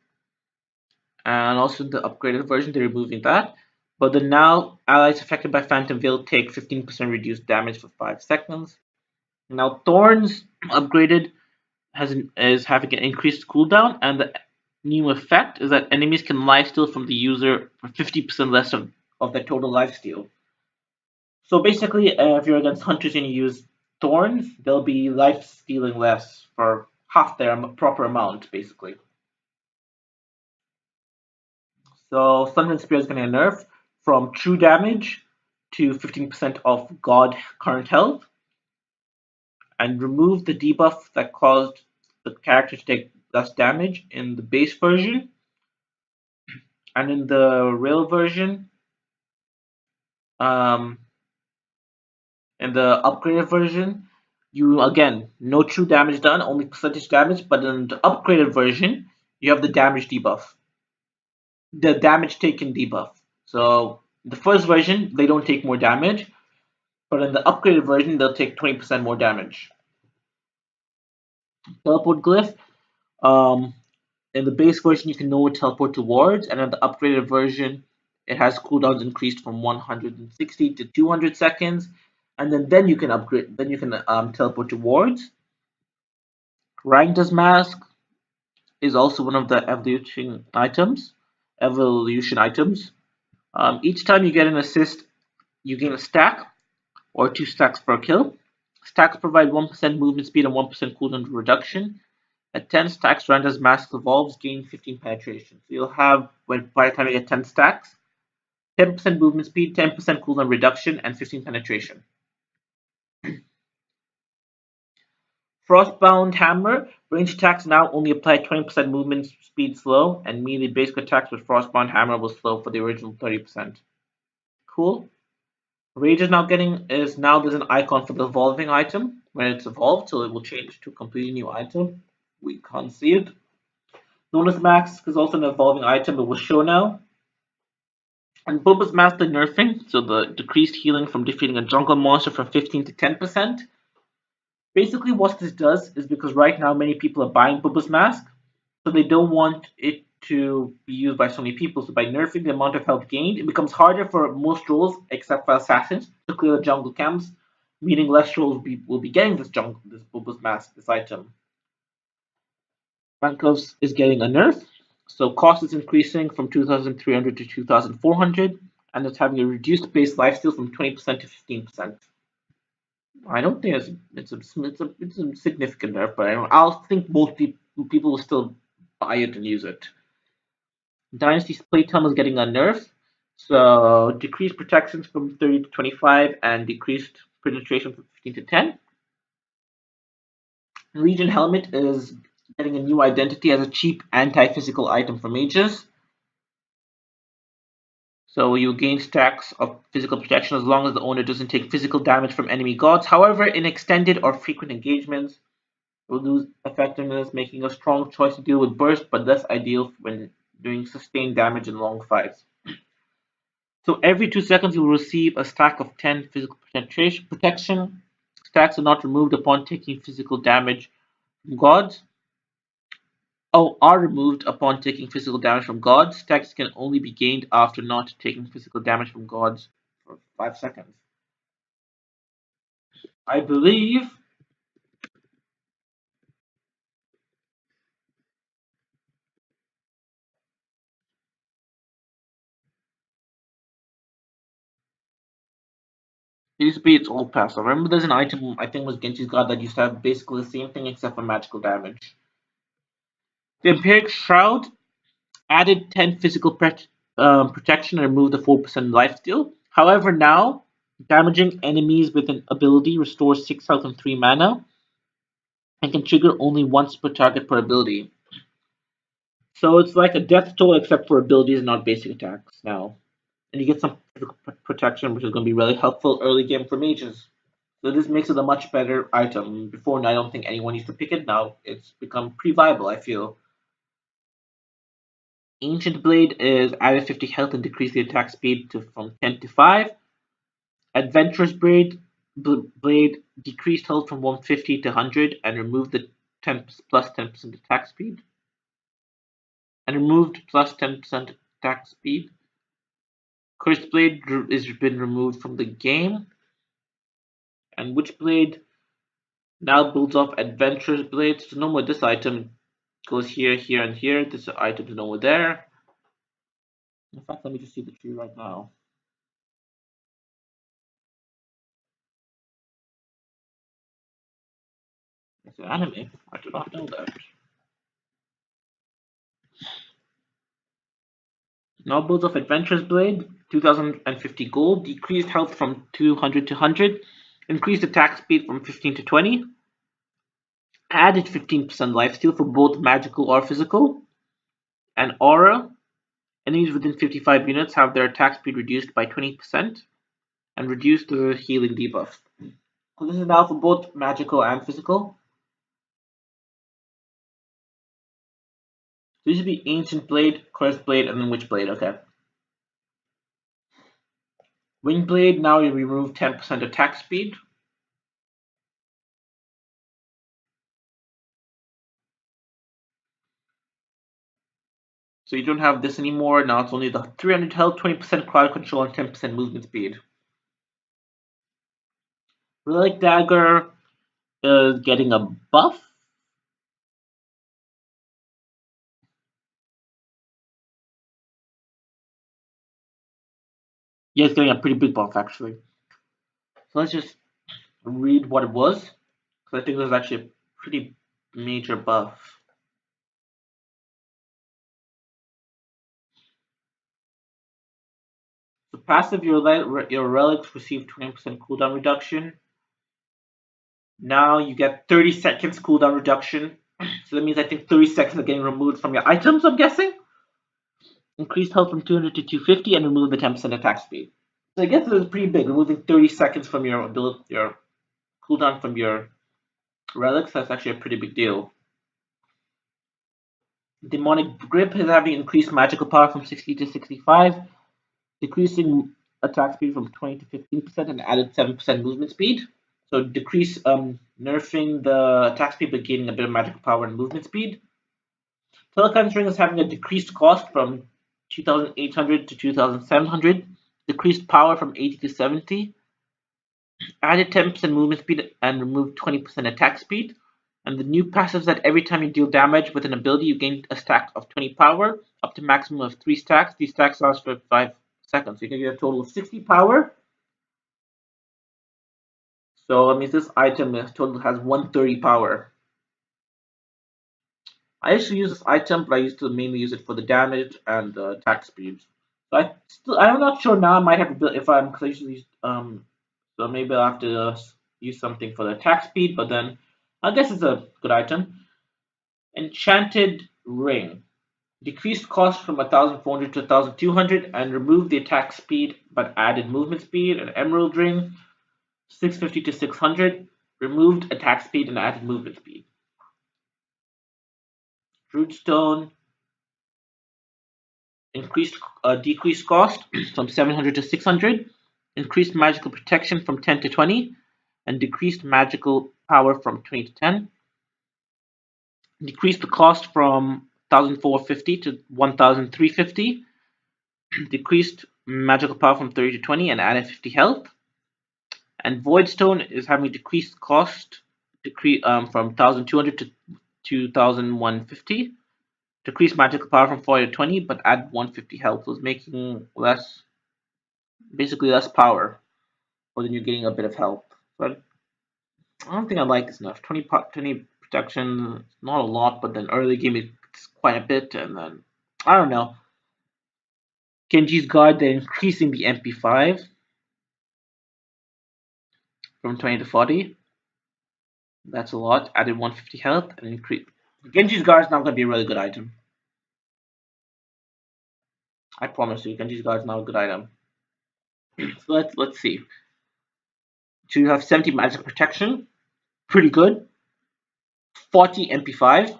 and also the upgraded version, they're removing that. But then now, allies affected by Phantom Veil take 15% reduced damage for 5 seconds. Now, Thorns upgraded is having an increased cooldown, and the new effect is that enemies can lifesteal from the user for 50% less of their total lifesteal. So basically, if you're against hunters and you use Thorns, they'll be lifestealing less for half their proper amount, basically. So Thundering Spear is getting a nerf from true damage to 15% of God current health, and remove the debuff that caused the character to take less damage in the base version. And in the rail version, um, in the upgraded version, you again no true damage done, only percentage damage. But in the upgraded version, you have the damage debuff, the damage taken debuff. So the first version they don't take more damage, but in the upgraded version they'll take 20% more damage. Teleport glyph. Um, in the base version you can no teleport to wards, and in the upgraded version it has cooldowns increased from 160 to 200 seconds, and then you can upgrade. Then you can teleport to wards. Rangda's mask is also one of the evolution items. Each time you get an assist, you gain a stack or 2 stacks per kill. Stacks provide 1% movement speed and 1% cooldown reduction. At 10 stacks, Randa's mask evolves, gain 15 penetration. So you'll have, by the time you get 10 stacks, 10% movement speed, 10% cooldown reduction, and 15 penetration. Frostbound Hammer. Range attacks now only apply 20% movement speed slow, and melee basic attacks with Frostbound Hammer will slow for the original 30%. Cool. Rage is now there's an icon for the evolving item when it's evolved, so it will change to a completely new item. We can't see it. Notice Max is also an evolving item, it will show now. And Bulba's Master nerfing, so the decreased healing from defeating a jungle monster from 15 to 10%. Basically, what this does is because right now many people are buying Bulba's Mask, so they don't want it to be used by so many people. So by nerfing the amount of health gained, it becomes harder for most roles, except for assassins, to clear the jungle camps, meaning less roles will be getting this Bulba's Mask, this item. Bankos is getting a nerf, so cost is increasing from 2,300 to 2,400, and it's having a reduced base lifesteal from 20% to 15%. I don't think it's a significant nerf, but I'll think most people will still buy it and use it. Dynasty's playtime is getting a nerf, so decreased protections from 30 to 25 and decreased penetration from 15 to 10. Legion Helmet is getting a new identity as a cheap anti-physical item for mages. So you gain stacks of physical protection as long as the owner doesn't take physical damage from enemy gods. However, in extended or frequent engagements, it will lose effectiveness, making a strong choice to deal with burst, but less ideal when doing sustained damage in long fights. So every 2 seconds you will receive a stack of 10 physical protection. Stacks are not removed upon taking physical damage from gods. Oh, are removed upon taking physical damage from gods. Stacks can only be gained after not taking physical damage from gods for 5 seconds. I believe it used to be its old pass. I remember there's an item, I think it was Genshi's God, that used to have basically the same thing except for magical damage. The Empiric Shroud added 10 physical protection and removed the 4% lifesteal. However, now damaging enemies with an ability restores 6 health and 3 mana and can trigger only once per target per ability. So it's like a death toll except for abilities and not basic attacks now. And you get some physical protection, which is going to be really helpful early game for mages. So this makes it a much better item. Before, I don't think anyone used to pick it. Now it's become pretty viable, I feel. Ancient Blade is added 50 health and decreased the attack speed from 10 to 5. Adventurous Blade decreased health from 150 to 100 and removed the 10 plus 10% attack speed. And removed plus 10% attack speed. Cursed Blade has been removed from the game. And Witchblade now builds off Adventurous Blade. So no more this item goes here, here, and here. This item is no more there. In fact, let me just see the tree right now. It's an anime. I do not know that. Now builds of Adventurous Blade, 2050 gold, decreased health from 200 to 100, increased attack speed from 15 to 20, added 15% lifesteal for both magical or physical, and aura. Enemies within 55 units have their attack speed reduced by 20% and reduced the healing debuff. So this is now for both magical and physical. So this should be Ancient Blade, Cursed Blade, and then Witch Blade. Okay. Wing Blade, now you remove 10% attack speed. So you don't have this anymore. Now it's only the 300 health, 20% crowd control, and 10% movement speed. Relic Dagger is getting a buff. Yeah, it's getting a pretty big buff actually. So let's just read what it was, because I think it was actually a pretty major buff. So passive, your relics receive 20% cooldown reduction. Now you get 30 seconds cooldown reduction. So that means I think 30 seconds are getting removed from your items, I'm guessing. Increased health from 200 to 250 and remove the 10% attack speed. So I guess it was pretty big, removing 30 seconds from your ability, your cooldown from your relics. That's actually a pretty big deal. Demonic Grip is having increased magical power from 60 to 65, decreasing attack speed from 20 to 15% and added 7% movement speed. So decrease nerfing the attack speed but gaining a bit of magical power and movement speed. Telecon's Ring is having a decreased cost from 2,800 to 2,700, decreased power from 80 to 70, added 10% movement speed and removed 20% attack speed. And the new passive is that every time you deal damage with an ability, you gain a stack of 20 power, up to maximum of 3 stacks. These stacks last for 5 seconds. So you can get a total of 60 power. So that means this item total has 130 power. I usually use this item, but I used to mainly use it for the damage and the attack speed. So I'm not sure now. I might have to build if I'm because I usually use, so maybe I'll have to use something for the attack speed. But then I guess it's a good item. Enchanted Ring. Decreased cost from 1,400 to 1,200 and removed the attack speed but added movement speed. An Emerald Ring, 650 to 600, removed attack speed and added movement speed. Druidstone, decreased cost from 700 to 600, increased magical protection from 10 to 20, and decreased magical power from 20 to 10. Decrease the cost from 1,450 to 1,350. Decreased magical power from 30 to 20 and added 50 health. And Voidstone is having decreased cost from 1,200 to 2,150. Decreased magical power from 40 to 20, but add 150 health. So it's making basically less power, but then you're getting a bit of health. But I don't think I like this enough. 20 protection, not a lot, but then early game it's quite a bit, and then I don't know. Genji's guard, they're increasing the MP5 from 20 to 40. That's a lot. Added 150 health and increase. Genji's guard is now going to be a really good item. I promise you, Genji's guard is now a good item. So let's see. So you have 70 magic protection, pretty good. 40 MP5,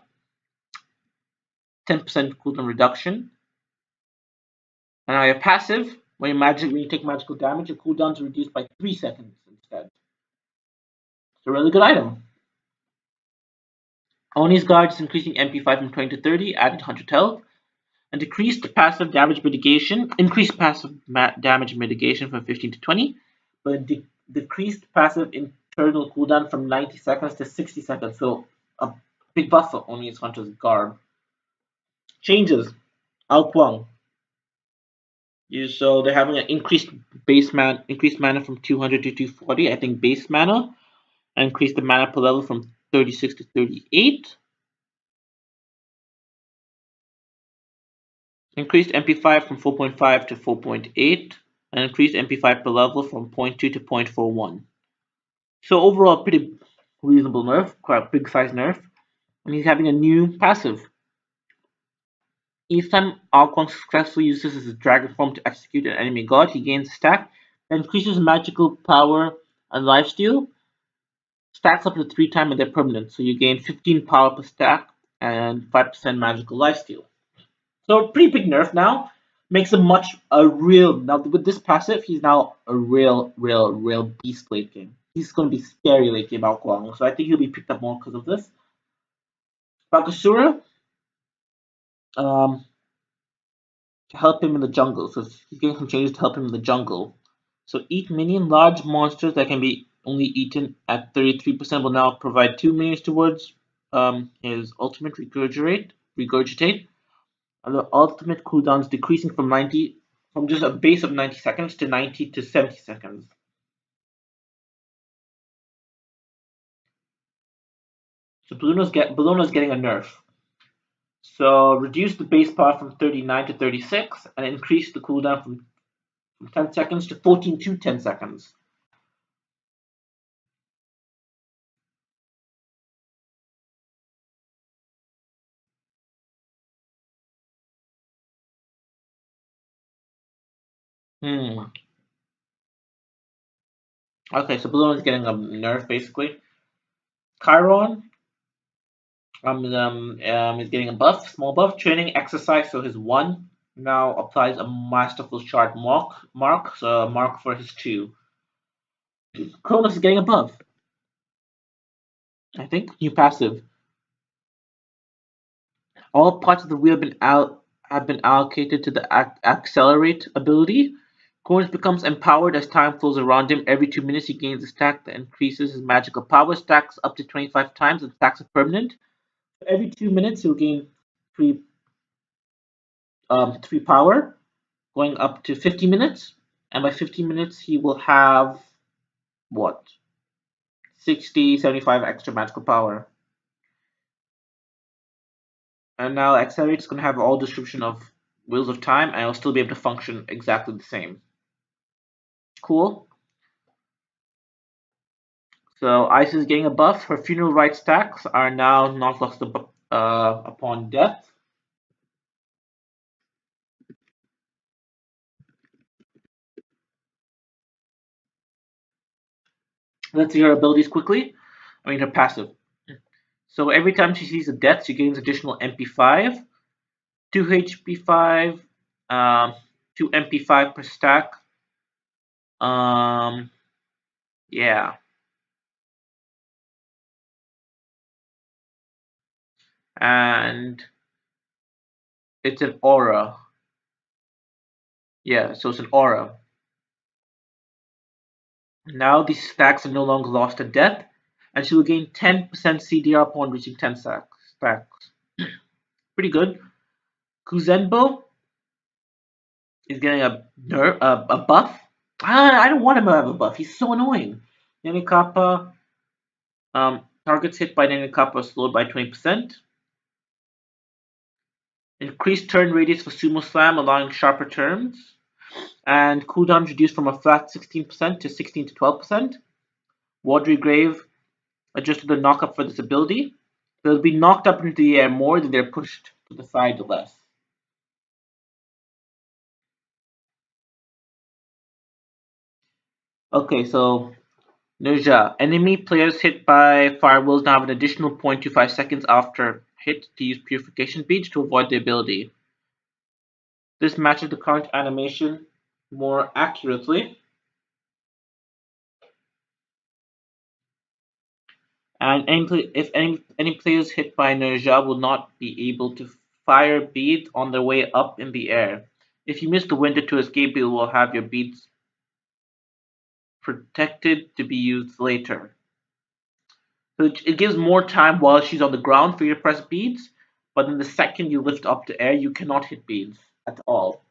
10% cooldown reduction. And now your passive, when you take magical damage, your cooldown is reduced by 3 seconds instead. It's a really good item. Oni's guard is increasing MP5 from 20 to 30, added 100 health, and decreased passive damage mitigation, increased passive damage mitigation from 15 to 20, but decreased passive internal cooldown from 90 seconds to 60 seconds. So a big buff for Oni's Hunter's guard. Changes. Ao Kuang. So they're having an increased mana from 200 to 240. I think base mana, and increase the mana per level from 36 to 38. Increased MP5 from 4.5 to 4.8, and increased MP5 per level from 0.2 to 0.41. So overall, pretty reasonable nerf, quite a big size nerf. And he's having a new passive. Each time Ao Kuang successfully uses his dragon form to execute an enemy god, he gains a stack that increases magical power and lifesteal. Stacks up to 3 times their permanent, so you gain 15 power per stack and 5% magical lifesteal. So pretty big nerf now. Makes him now with this passive, he's now a real beast late game. He's gonna be scary late game Ao Kuang, so I think he'll be picked up more because of this. Bakasura, to help him in the jungle. So he's getting some changes to help him in the jungle. So eat minion, large monsters that can be only eaten at 33% will now provide 2 minions towards his ultimate regurgitate. And the ultimate cooldown is decreasing from just a base of 90 seconds to 90 to 70 seconds. So Bellona's getting a nerf. So reduce the base power from 39 to 36 and increase the cooldown from 10 seconds to 14 to 10 seconds. Okay, so Bellona's getting a nerf basically. Chiron is getting a small buff. Training exercise, so his 1 now applies a masterful shard mark, so a mark for his 2. Cronus is getting a buff. I think new passive. All parts of the wheel have been allocated to the accelerate ability. Cronus becomes empowered as time flows around him. Every 2 minutes he gains a stack that increases his magical power, stacks up to 25 times, and stacks are permanent. Every 2 minutes he'll gain 3 power, going up to 50 minutes, and by 50 minutes he will have what, 60 75 extra magical power. And now Accelerate is going to have all description of Wheels of Time, and it'll still be able to function exactly the same. Cool. So Ice is getting a buff. Her funeral rite stacks are now not lost upon death. Let's see her abilities quickly. Her passive. So every time she sees a death, she gains additional MP5, 2 HP5, 2 MP5 per stack. Yeah. and it's an aura. Yeah, so it's an aura. Now these stacks are no longer lost to death, and she will gain 10% CDR upon reaching 10 stacks. Pretty good. Kuzenbo is getting a buff. I don't want him to have a buff. He's so annoying. Nanikappa, targets hit by Nanikappa are slowed by 20%. Increased turn radius for Sumo Slam, allowing sharper turns. And cooldown reduced from a flat 16% to 16 to 12%. Watery Grave adjusted the knockup for this ability. They'll be knocked up into the air more than they're pushed to the side less. Okay, so Nerja. Enemy players hit by fire will now have an additional 0.25 seconds after hit to use Purification Beach to avoid the ability. This matches the current animation more accurately. And if any players hit by Nerja will not be able to fire beads on their way up in the air. If you miss the window to escape, you will have your beads protected to be used later. So it gives more time while she's on the ground for you to press beads, but then the second you lift up to air, you cannot hit beads at all.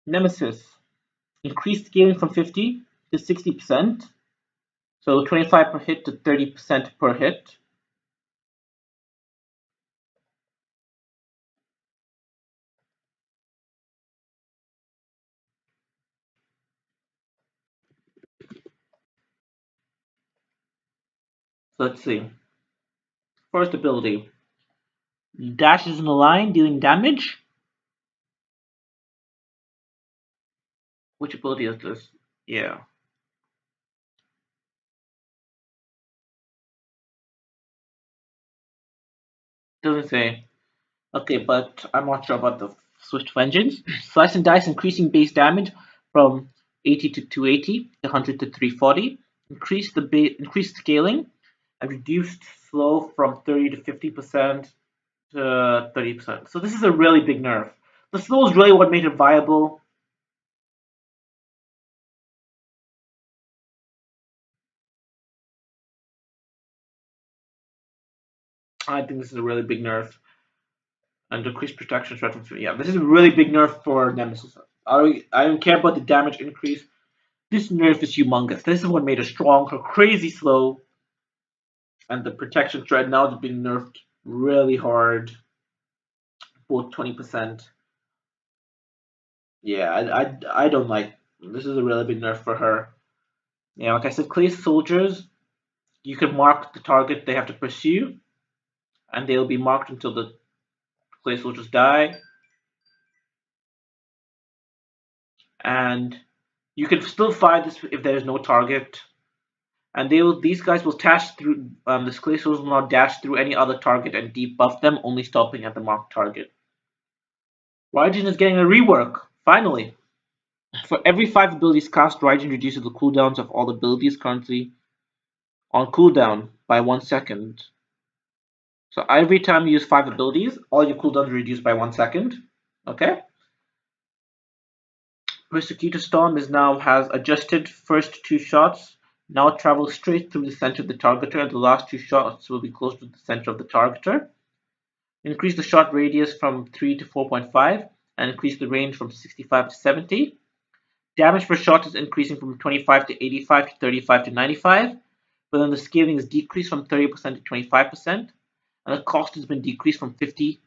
Nemesis. Increased scaling from 50 to 60%. So 25 per hit to 30% per hit. So let's see. First ability. Dashes in a line, dealing damage. Which ability is this? Yeah. Doesn't say. Okay, but I'm not sure about the Swift Vengeance. Slice and Dice increasing base damage from 80 to 280, 100 to 340. Increased scaling and reduced slow from 30 to 50% to 30%. So this is a really big nerf. The slow is really what made it viable. I think this is a really big nerf. And decreased protection threat from yeah, this is a really big nerf for Nemesis. I don't care about the damage increase. This nerf is humongous. This is what made her strong, her crazy slow, and the protection thread now has been nerfed really hard, both 20%. Yeah, I don't like. This is a really big nerf for her. Yeah, like I said, clay soldiers, you can mark the target they have to pursue, and they'll be marked until the clay soldiers die. And you can still fight this if there is no target. And these guys will dash through. The clay soldiers will not dash through any other target and debuff them, only stopping at the marked target. Raijin is getting a rework, finally. For every 5 abilities cast, Raijin reduces the cooldowns of all abilities currently on cooldown by 1 second. So every time you use 5 abilities, all your cooldowns are reduced by 1 second. Okay? Persecutor Storm has adjusted first 2 shots, now travel straight through the center of the targeter, and the last 2 shots will be close to the center of the targeter. Increase the shot radius from 3 to 4.5, and increase the range from 65 to 70. Damage per shot is increasing from 25 to 85 to 35 to 95, but then the scaling is decreased from 30% to 25%, and the cost has been decreased from 80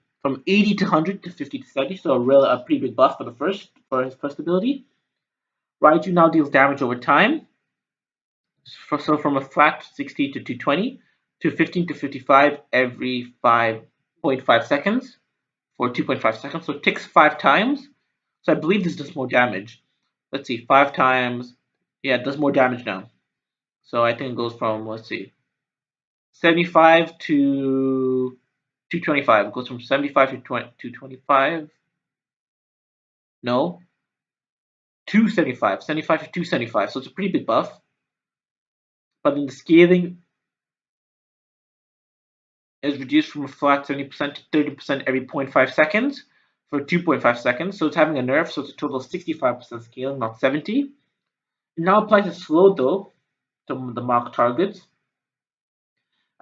to 100 to 50 to 70, so a pretty big buff for his first ability. Raiju now deals damage over time, so from a flat 60 to 220 to 15 to 55 every 5.5 seconds for 2.5 seconds, so it ticks 5 times. So I believe this does more damage. Let's see, 5 times. Yeah, it does more damage now. So I think it goes from, let's see, 75 to 225. It goes from 75 to 225. No, 275. 75 to 275. So it's a pretty big buff. But then the scaling is reduced from a flat 70% to 30% every 0.5 seconds for 2.5 seconds. So it's having a nerf, so it's a total of 65% scaling, not 70. It now applies a slow though to the marked targets.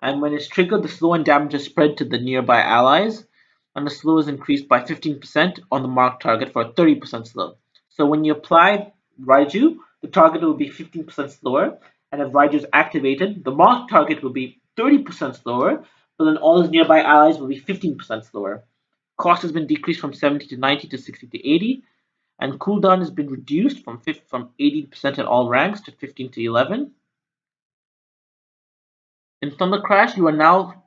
And when it's triggered, the slow and damage is spread to the nearby allies, and the slow is increased by 15% on the marked target for a 30% slow. So when you apply Raiju, the target will be 15% slower, and if Raiju is activated, the marked target will be 30% slower, but then all his nearby allies will be 15% slower. Cost has been decreased from 70 to 90 to 60 to 80, and cooldown has been reduced from 80% in all ranks to 15 to 11. In Thunder Crash, you are now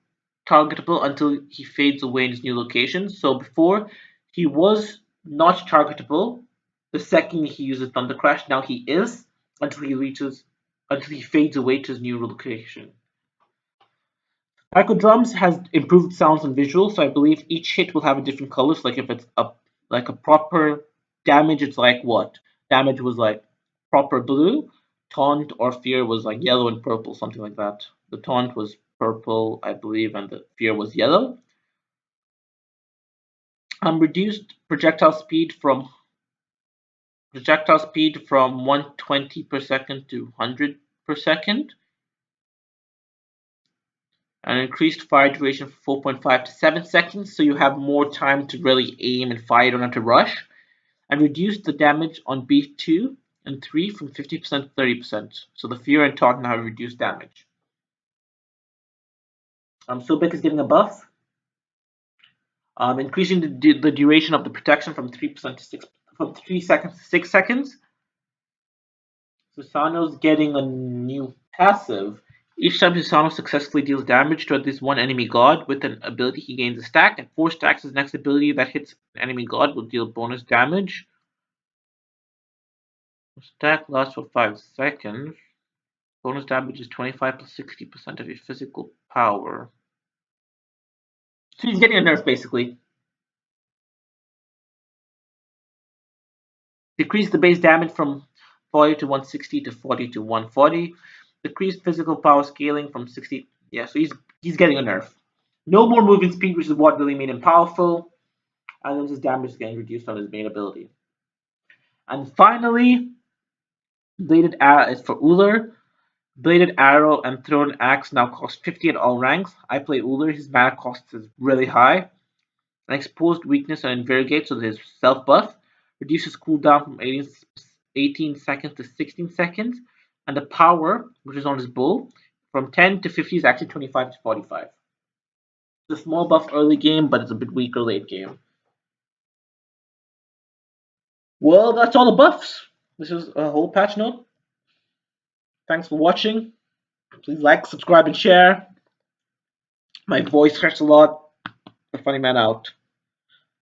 targetable until he fades away in his new location. So before, he was not targetable the second he uses Thunder Crash. Now he is until he fades away to his new location. Psycho Drums has improved sounds and visuals, so I believe each hit will have a different color. So like if it's a proper damage, it's like what? Damage was like proper blue, taunt or fear was like yellow and purple, something like that. The taunt was purple, I believe, and the fear was yellow. Reduced projectile speed from 120 per second to 100 per second, and increased fire duration from 4.5 to 7 seconds, so you have more time to really aim and fire, you don't have to rush, and reduced the damage on B2 and 3 from 50% to 30%. So the fear and taunt now have reduced damage. Sobek is getting a buff, increasing the duration of the protection from 3% to 3 seconds to 6 seconds. Susano's getting a new passive. Each time Susano successfully deals damage to at least one enemy god with an ability, he gains a stack, and 4 stacks his next ability that hits an enemy god will deal bonus damage. The stack lasts for 5 seconds. Bonus damage is 25 plus 60% of your physical power. So he's getting a nerf basically. Decrease the base damage from 40 to 160 to 40 to 140. Decrease physical power scaling from 60. Yeah, so he's getting a nerf. No more moving speed, which is what really made him powerful. And then his damage is getting reduced on his main ability. And finally, Bladed Arrow is for Uller. Bladed Arrow and Thrown Axe now cost 50 at all ranks. I play Uller, his mana cost is really high. An exposed weakness and Invigorate, so his self buff, reduces cooldown from 18 seconds to 16 seconds, and the power, which is on his bow, from 10 to 50 is actually 25 to 45. It's a small buff early game, but it's a bit weaker late game. Well, that's all the buffs. This is a whole patch note. Thanks for watching. Please like, subscribe, and share. My voice hurts a lot. The funny man out.